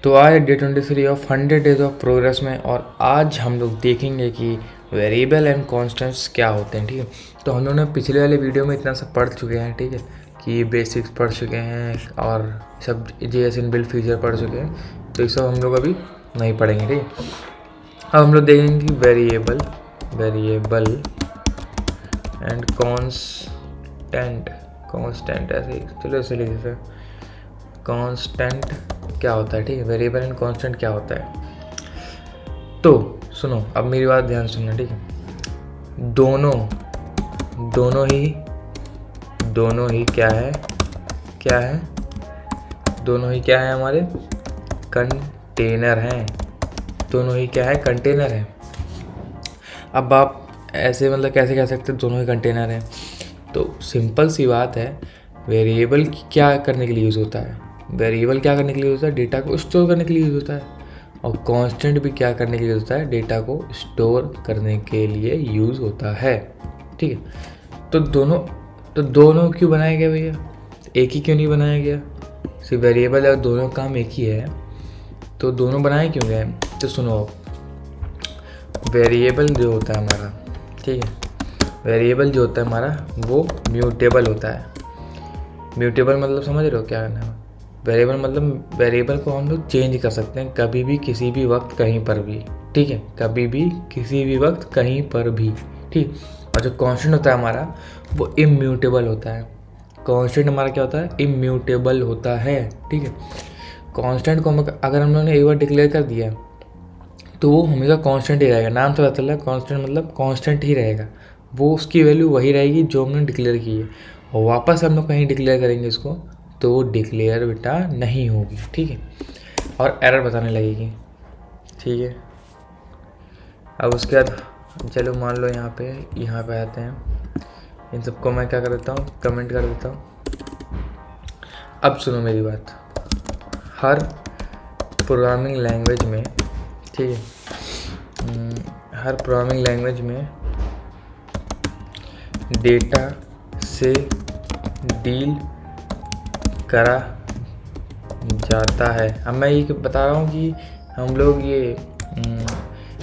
तो आज day 23 of 100 days of progress में, और आज हम लोग देखेंगे कि वेरिएबल एंड कॉन्स्टेंट्स क्या होते हैं। ठीक है, तो हम लोगों ने पिछले वाले वीडियो में इतना सब पढ़ चुके हैं। ठीक है, कि बेसिक्स पढ़ चुके हैं और सब JS इनबिल्ट फीचर पढ़ चुके हैं, तो ये सब हम लोग अभी नहीं पढ़ेंगे। ठीक है, अब हम लोग देखेंगे कि वेरिएबल एंड कांस्टेंट ऐसे, चलो ऐसे लिख देते हैं। कांस्टेंट क्या होता है, ठीक है, वेरिएबल एंड कांस्टेंट क्या होता है। तो सुनो, अब मेरी बात ध्यान सुनना। ठीक है, दोनों ही क्या है दोनों ही क्या है हमारे कंटेनर हैं। दोनों ही क्या है, कंटेनर है। अब आप ऐसे मतलब कैसे कह सकते हैं दोनों ही कंटेनर हैं? तो सिंपल सी बात है, वेरिएबल क्या करने के लिए यूज़ होता है? वेरिएबल क्या करने के लिए होता है? डेटा को स्टोर करने के लिए यूज़ होता है। और कांस्टेंट भी क्या करने के लिए होता है? डेटा को स्टोर करने के लिए यूज़ होता है। ठीक है, तो दोनों क्यों बनाया गया भैया? एक ही क्यों नहीं बनाया गया? सिर्फ वेरिएबल और दोनों काम एक ही है, तो दोनों बनाए क्यों गए? तो सुनो, वेरिएबल जो होता है हमारा, ठीक है, वेरिएबल जो होता है हमारा वो म्यूटेबल होता है। म्यूटेबल मतलब समझ रहे हो क्या करना है? वेरिएबल मतलब वेरिएबल को हम लोग चेंज कर सकते हैं कभी भी, किसी भी वक्त, कहीं पर भी। ठीक है, कभी भी, किसी भी वक्त, कहीं पर भी। ठीक, और जो कांस्टेंट होता है हमारा वो इम्यूटेबल होता है। कांस्टेंट हमारा क्या होता है? इम्यूटेबल होता है। ठीक है, कांस्टेंट को अगर हम लोगों ने एक बार डिक्लेयर कर दिया तो वो हमेशा कांस्टेंट ही रहेगा। नाम से पता चल रहा है कांस्टेंट मतलब कांस्टेंट ही रहेगा, वो उसकी वैल्यू वही रहेगी जो हमने डिक्लेयर की है। और वापस हम लोग कहीं डिक्लेयर करेंगे इसको तो वो डिक्लेयर बेटा नहीं होगी। ठीक है, और एरर बताने लगेगी। ठीक है, अब उसके बाद चलो मान लो यहाँ पे आते हैं। इन सबको मैं क्या कर देता हूँ, कमेंट कर देता हूँ। अब सुनो मेरी बात, हर प्रोग्रामिंग लैंग्वेज में, ठीक है, हर प्रोग्रामिंग लैंग्वेज में डेटा से डील करा जाता है। अब मैं ये बता रहा हूँ कि हम लोग ये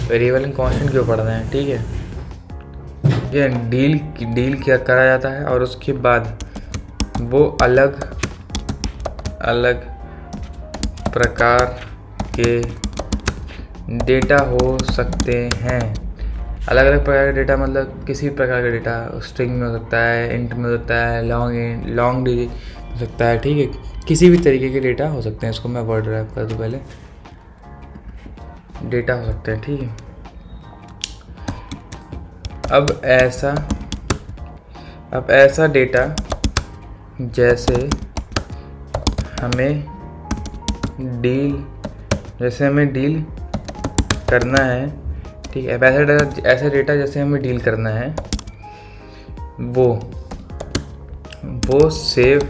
वेरिएबल एंड कांस्टेंट क्यों पढ़ रहे हैं। ठीक है, ये डील क्या करा जाता है, और उसके बाद वो अलग अलग प्रकार के डेटा हो सकते हैं। अलग अलग प्रकार का डेटा मतलब किसी भी प्रकार का डेटा, स्ट्रिंग में हो सकता है, इंट में हो सकता है, लॉन्ग डिजिट हो सकता है। ठीक है, किसी भी तरीके के डेटा हो सकते हैं। इसको मैं वर्ड रैप कर दूँ पहले, डेटा हो सकते हैं। ठीक है, अब ऐसा डेटा जैसे हमें डील करना है। ठीक है, ऐसा डेटा जैसे हमें डील करना है वो सेव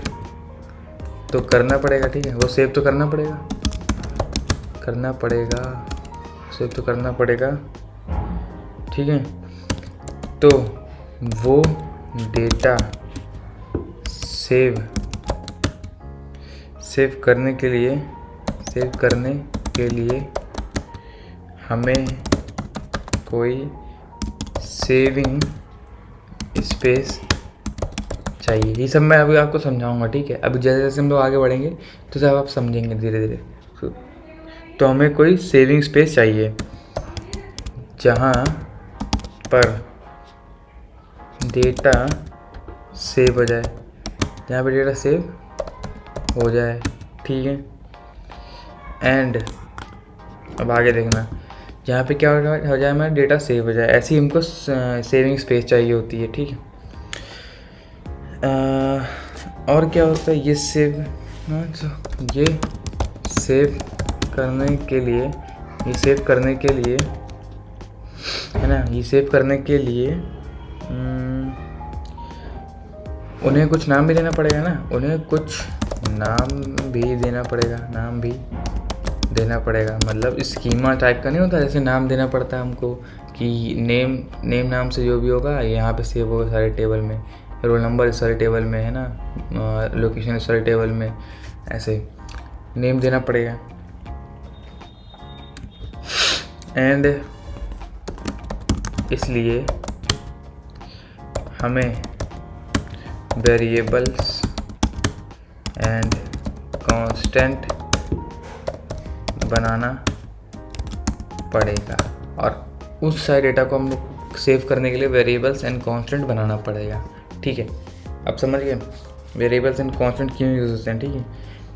तो करना पड़ेगा। ठीक है, वो सेव तो करना पड़ेगा। ठीक है, तो वो डेटा सेव करने के लिए हमें कोई सेविंग स्पेस चाहिए। ये सब मैं अभी आपको समझाऊंगा। ठीक है, अभी जैसे जैसे हम लोग आगे बढ़ेंगे तो सब आप समझेंगे धीरे धीरे। तो हमें कोई सेविंग स्पेस चाहिए जहाँ पर डेटा सेव हो जाए। ठीक है, एंड अब आगे देखना, जहाँ पे क्या हो जाए, हमारा डेटा सेव हो जाए, ऐसी हमको सेविंग स्पेस चाहिए होती है। ठीक है, और क्या होता है, ये सेव करने के लिए है ना, ये सेव करने के लिए उन्हें कुछ नाम भी देना पड़ेगा ना, मतलब स्कीमा टाइप का नहीं होता, जैसे नाम देना पड़ता है हमको कि नेम नाम से जो भी होगा यहाँ पे सेव होगा सारे टेबल में, रोल नंबर इस सारे टेबल में है ना, लोकेशन इस सारे टेबल में, ऐसे नेम देना पड़ेगा। एंड इसलिए हमें वेरिएबल्स एंड कांस्टेंट बनाना पड़ेगा, और उस सारे डेटा को हम लोग सेव करने के लिए वेरिएबल्स एंड कांस्टेंट बनाना पड़ेगा। ठीक है, अब समझ गए वेरिएबल्स एंड कांस्टेंट क्यों यूज़ होते हैं। ठीक है,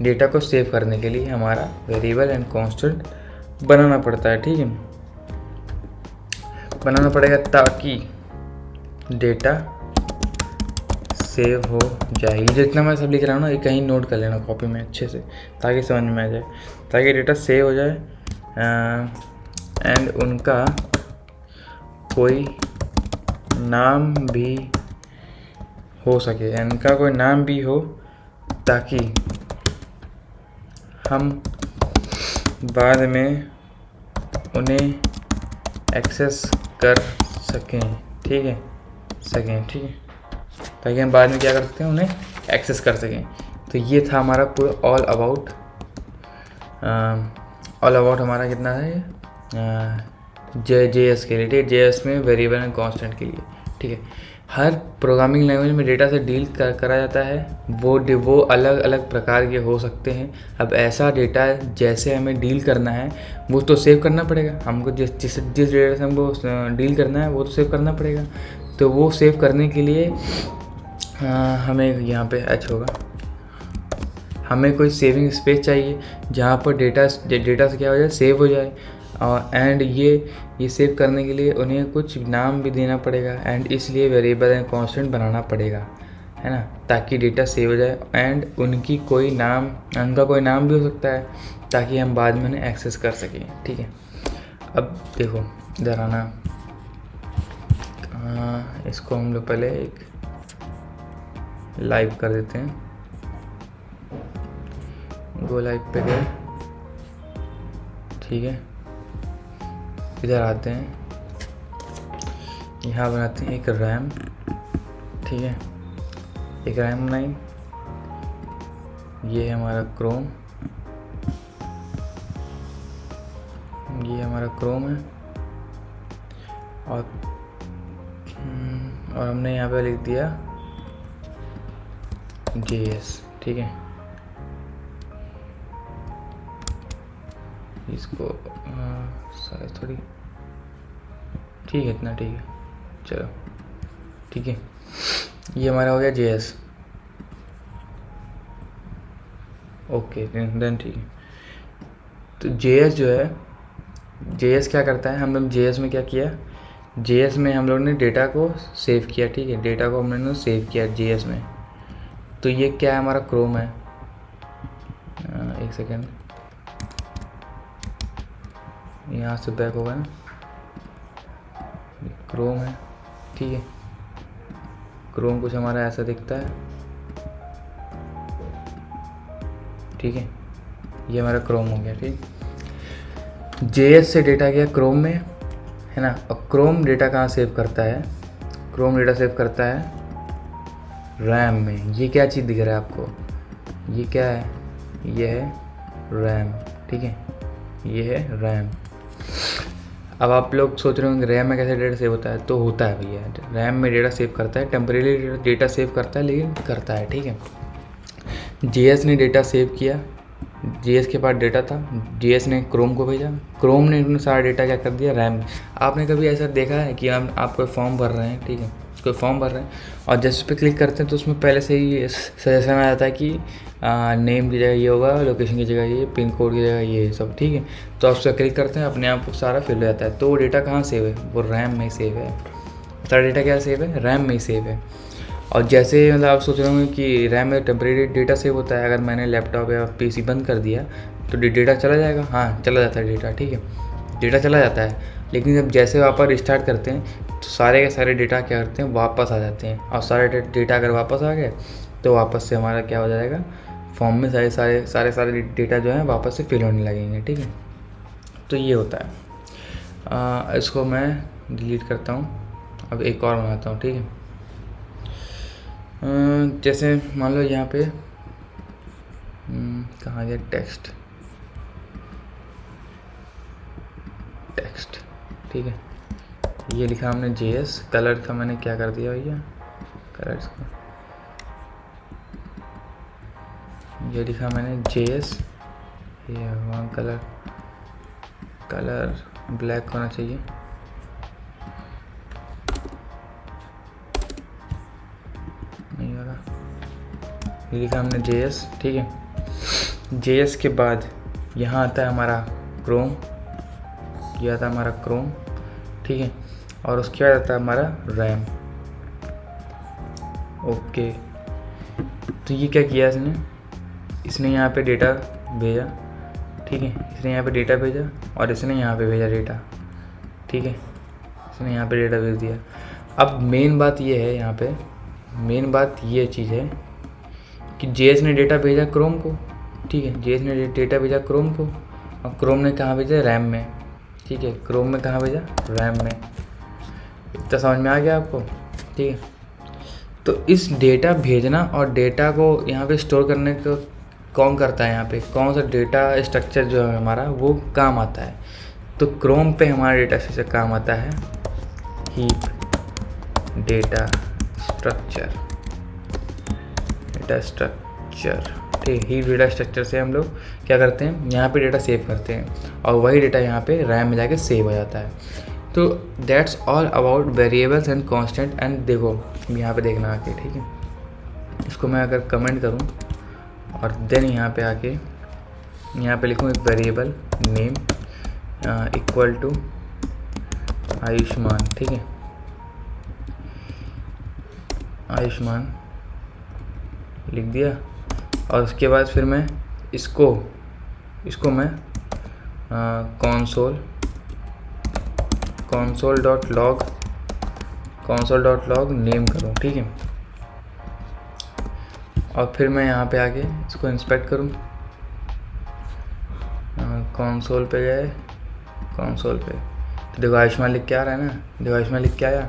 डेटा को सेव करने के लिए हमारा वेरिएबल एंड कांस्टेंट बनाना पड़ता है। ठीक है, बनाना पड़ेगा ताकि डेटा सेव हो जाए। ये जितना मैं सब लिख रहा हूँ ना, ये कहीं नोट कर लेना कॉपी में अच्छे से, ताकि समझ में आ जाए, ताकि डेटा सेव हो जाए एंड उनका कोई नाम भी हो सके, इनका कोई नाम भी हो, ताकि हम बाद में उन्हें एक्सेस कर सकें। ठीक है, ठीक है, ताकि हम बाद में क्या कर सकते हैं, उन्हें एक्सेस कर सकें। तो ये था हमारा पूरा ऑल अबाउट हमारा कितना है JS के लिए। JS में वेरिएबल एंड कांस्टेंट के लिए। ठीक है, हर प्रोग्रामिंग लैंग्वेज में डेटा से डील करा जाता है, वो अलग अलग प्रकार के हो सकते हैं। अब ऐसा डेटा जैसे हमें डील करना है वो तो सेव करना पड़ेगा हमको, जिस डेटा से हमको डील करना है वो तो सेव करना पड़ेगा। तो वो सेव करने के लिए हमें यहाँ पे H होगा, हमें कोई सेविंग स्पेस चाहिए जहाँ पर डेटा से क्या हो जाए, सेव हो जाए। और एंड ये सेव करने के लिए उन्हें कुछ नाम भी देना पड़ेगा, एंड इसलिए वेरिएबल एंड कांस्टेंट बनाना पड़ेगा, है ना, ताकि डेटा सेव हो जाए एंड उनका कोई नाम भी हो सकता है, ताकि हम बाद में उन्हें एक्सेस कर सकें। ठीक है, अब देखो इधर आना, इसको हम लोग पहले एक लाइव कर देते हैं। गो लाइव पे गए। ठीक है, इधर आते हैं, यहाँ बनाते हैं एक रैम। ठीक है, एक रैम बनाई, ये हमारा क्रोम, ये हमारा क्रोम है, और हमने यहाँ पे लिख दिया JS। ठीक है, इसको शायद थोड़ी ठीक है, इतना ठीक है, चलो ठीक है, ये हमारा हो गया JS। ओके देन ठीक है। तो JS जो है, JS क्या करता है, हम लोग JS में क्या किया, JS में हम लोग ने डेटा को सेव किया। ठीक है, डेटा को हमने सेव किया JS में। तो ये क्या है, हमारा क्रोम है। एक सेकेंड, यहाँ से बैक होगा ना, क्रोम है। ठीक है, क्रोम कुछ हमारा ऐसा दिखता है। ठीक है, ये हमारा क्रोम हो गया। ठीक, JS से डेटा गया क्रोम में, है ना, और क्रोम डेटा कहाँ सेव करता है, क्रोम डेटा सेव करता है रैम में। ये क्या चीज़ दिख रहा है आपको, ये क्या है, ये है रैम। ठीक है, ये है रैम। अब आप लोग सोच रहे होंगे रैम में कैसे डेटा सेव होता है, तो होता है भैया, रैम में डेटा सेव करता है, टेम्परेरी डेटा सेव करता है, लेकिन करता है। ठीक है, JS ने डेटा सेव किया, JS के पास डेटा था, JS ने क्रोम को भेजा, क्रोम ने उन्होंने सारा डेटा क्या कर दिया रैम। आपने कभी ऐसा देखा है कि आप कोई फॉर्म भर रहे हैं, ठीक है, कोई फॉर्म भर रहे हैं, और जैसे पे क्लिक करते हैं तो उसमें पहले से ही सजेशन आ जाता है कि नेम की जगह ये होगा, लोकेशन की जगह ये, पिन कोड की जगह ये सब। ठीक है, तो आप उस पर क्लिक करते हैं, अपने आप सारा फिल हो जाता है। तो वो डेटा कहाँ सेव है, वो रैम में ही सेव है। सारा डेटा क्या सेव है, रैम में ही सेव है। और जैसे मतलब आप सोच रहे होंगे कि रैम में टेम्परेरी डेटा सेव होता है, अगर मैंने लैपटॉप या PC बंद कर दिया तो डेटा चला जाएगा। हाँ, चला जाता है डेटा। ठीक है, डेटा चला जाता है, लेकिन जब जैसे वापस रिस्टार्ट करते हैं तो सारे के सारे डेटा क्या करते हैं, वापस आ जाते हैं। और सारे डेटा अगर वापस आ गए तो वापस से हमारा क्या हो जाएगा, फॉर्म में सारे डेटा जो है वापस से फिल होने लगेंगे। ठीक है, तो ये होता है। इसको मैं डिलीट करता हूँ, अब एक और बनाता हूँ। ठीक है, जैसे मान लो यहाँ पे कहाँ गया टेक्स्ट, टेक्स्ट, ठीक है। ये लिखा हमने JS, कलर का मैंने क्या कर दिया भैया, कलर्स का ये लिखा मैंने JS, ये वहाँ कलर ब्लैक होना चाहिए, नहीं हो रहा। ये लिखा हमने JS, ठीक है। JS के बाद यहाँ आता है हमारा क्रोम, ये आता है हमारा क्रोम, ठीक है। और उसके बाद आता है हमारा रैम। ओके, तो ये क्या किया इसने यहाँ पे डेटा भेजा, ठीक है। इसने यहाँ पे डेटा भेजा और इसने यहाँ पे भेजा डेटा, ठीक है। इसने यहाँ पे डेटा भेज दिया। अब मेन बात ये है, यहाँ पे मेन बात ये चीज़ है कि JS ने डेटा भेजा क्रोम को, ठीक है। JS ने डेटा भेजा क्रोम को और क्रोम ने कहाँ भेजा, रैम में, ठीक है। क्रोम में कहाँ भेजा, रैम में। इतना समझ में आ गया आपको, ठीक है। तो इस डेटा भेजना और डेटा को यहाँ पे स्टोर करने को कौन करता है, यहाँ पे कौन सा डेटा स्ट्रक्चर जो है हमारा वो काम आता है। तो क्रोम पे हमारा डेटा स्ट्रक्चर काम आता है हीप डेटा स्ट्रक्चर, ठीक। हीप डेटा स्ट्रक्चर से हम लोग क्या करते हैं, यहाँ पे डेटा सेव करते हैं और वही डेटा यहाँ पे रैम में जाके सेव हो जाता है। तो that's all about variables and constant. And देखो यहाँ पे देखना आके, ठीक है। इसको मैं अगर कमेंट करूँ और देन यहाँ पे आके यहाँ पे लिखूँ एक variable name equal to Ayushman, ठीक है। आयुष्मान लिख दिया और उसके बाद फिर मैं इसको मैं console डॉट लॉग नेम करूँ, ठीक है। और फिर मैं यहाँ पे आके इसको इंस्पेक्ट करूँ, कंसोल पे गए, कंसोल पे तो देखो आयुष्मान लिख के आ रहा है ना, देखो आयुष्मान लिख के आया।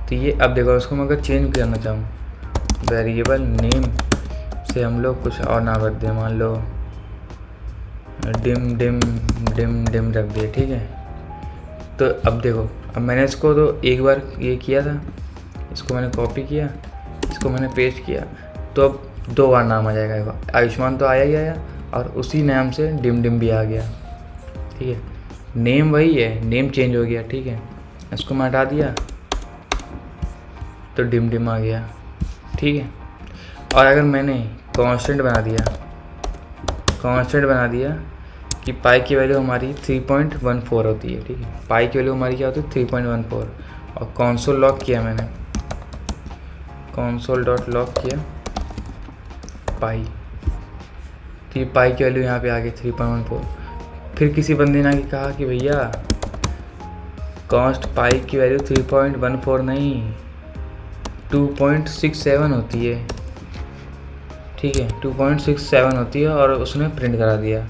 तो ये अब देखो उसको मैं अगर चेंज करना चाहूँ, वेरिएबल नेम से हम लोग कुछ और ना रख दें, मान लो डिम रख दिए, ठीक है। तो अब देखो, अब मैंने इसको तो एक बार ये किया था, इसको मैंने कॉपी किया, इसको मैंने पेस्ट किया, तो अब 2 बार नाम आ जाएगा। आयुष्मान तो आया ही आया और उसी नाम से डिम भी आ गया, ठीक है। नेम वही है, नेम चेंज हो गया, ठीक है। इसको मैं हटा दिया तो डिम आ गया, ठीक है। और अगर मैंने कांस्टेंट बना दिया कि पाई की वैल्यू हमारी 3.14 होती है, ठीक है। पाई की वैल्यू हमारी क्या होती है, 3.14। और कंसोल लॉग किया मैंने, कंसोल डॉट लॉग किया पाई, तो पाई की वैल्यू यहाँ पे आ गई 3.14। फिर किसी बंदे ने आके कहा कि भैया कॉन्स्ट पाई की वैल्यू 3.14 नहीं 2.67 होती है, ठीक है। 2.67 होती है और उसने प्रिंट करा दिया।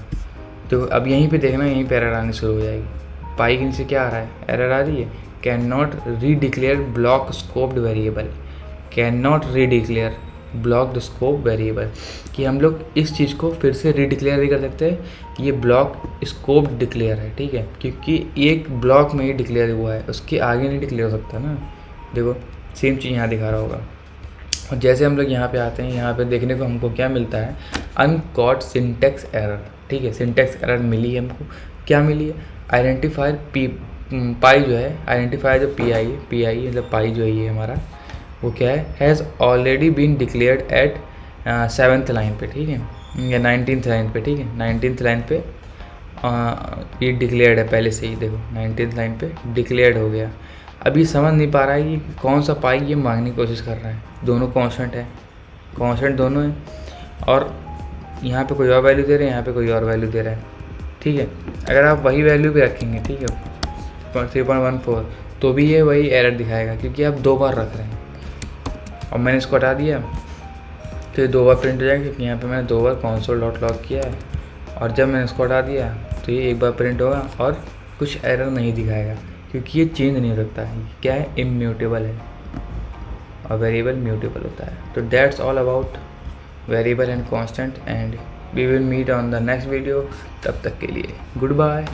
तो अब यहीं पे देखना, यहीं पे एरर आनी शुरू हो जाएगी। पाई के नीचे क्या आ रहा है, एरर आ रही है, can not redeclare block scoped variable, can not redeclare block scope variable, कि हम लोग इस चीज़ को फिर से रीडिक्लेयर नहीं कर सकते, ये ब्लॉक स्कोप डिक्लेयर है, ठीक है। क्योंकि एक ब्लॉक में ही डिक्लेयर हुआ है, उसके आगे नहीं डिक्लेयर हो सकता ना। देखो सेम चीज़ यहाँ दिखा रहा होगा। और जैसे हम लोग यहाँ पे आते हैं, यहाँ पे देखने को हमको क्या मिलता है, अनकॉट सिंटेक्स एरर, ठीक है। सिंटेक्स एरर मिली है हमको, क्या मिली है, आइडेंटिफायर पाई जो है, आइडेंटिफायर जो पी आई मतलब पाई जो है ये हमारा, वो क्या है, has already been declared at 7th line पे, ठीक है, या 19th लाइन पे, ठीक है। 19th लाइन पे ये डिक्लेयर्ड है पहले से ही, देखो 19th लाइन पे डिक्लेयर्ड हो गया। अभी समझ नहीं पा रहा है कि कौन सा पाई ये मांगने की कोशिश कर रहा है, दोनों कांस्टेंट है, कांस्टेंट दोनों है, और यहाँ पे कोई और वैल्यू दे रहे हैं, यहाँ पे कोई और वैल्यू दे रहा है, ठीक है। अगर आप वही वैल्यू भी रखेंगे, ठीक है, 3.14, तो भी ये वही एरर दिखाएगा, क्योंकि आप 2 बार रख रहे हैं। और मैंने इसको हटा दिया तो ये 2 बार प्रिंट हो जाएगा, क्योंकि यहाँ पे मैंने 2 बार console डॉट लॉग किया है। और जब मैंने इसको हटा दिया तो ये 1 बार प्रिंट होगा और कुछ एरर नहीं दिखाएगा, क्योंकि ये चेंज नहीं हो सकता है, क्या है, इम्यूटेबल है और वेरिएबल म्यूटेबल होता है। तो that's all about variable and constant, and we will meet on the next video. तब तक के लिए गुड बाय।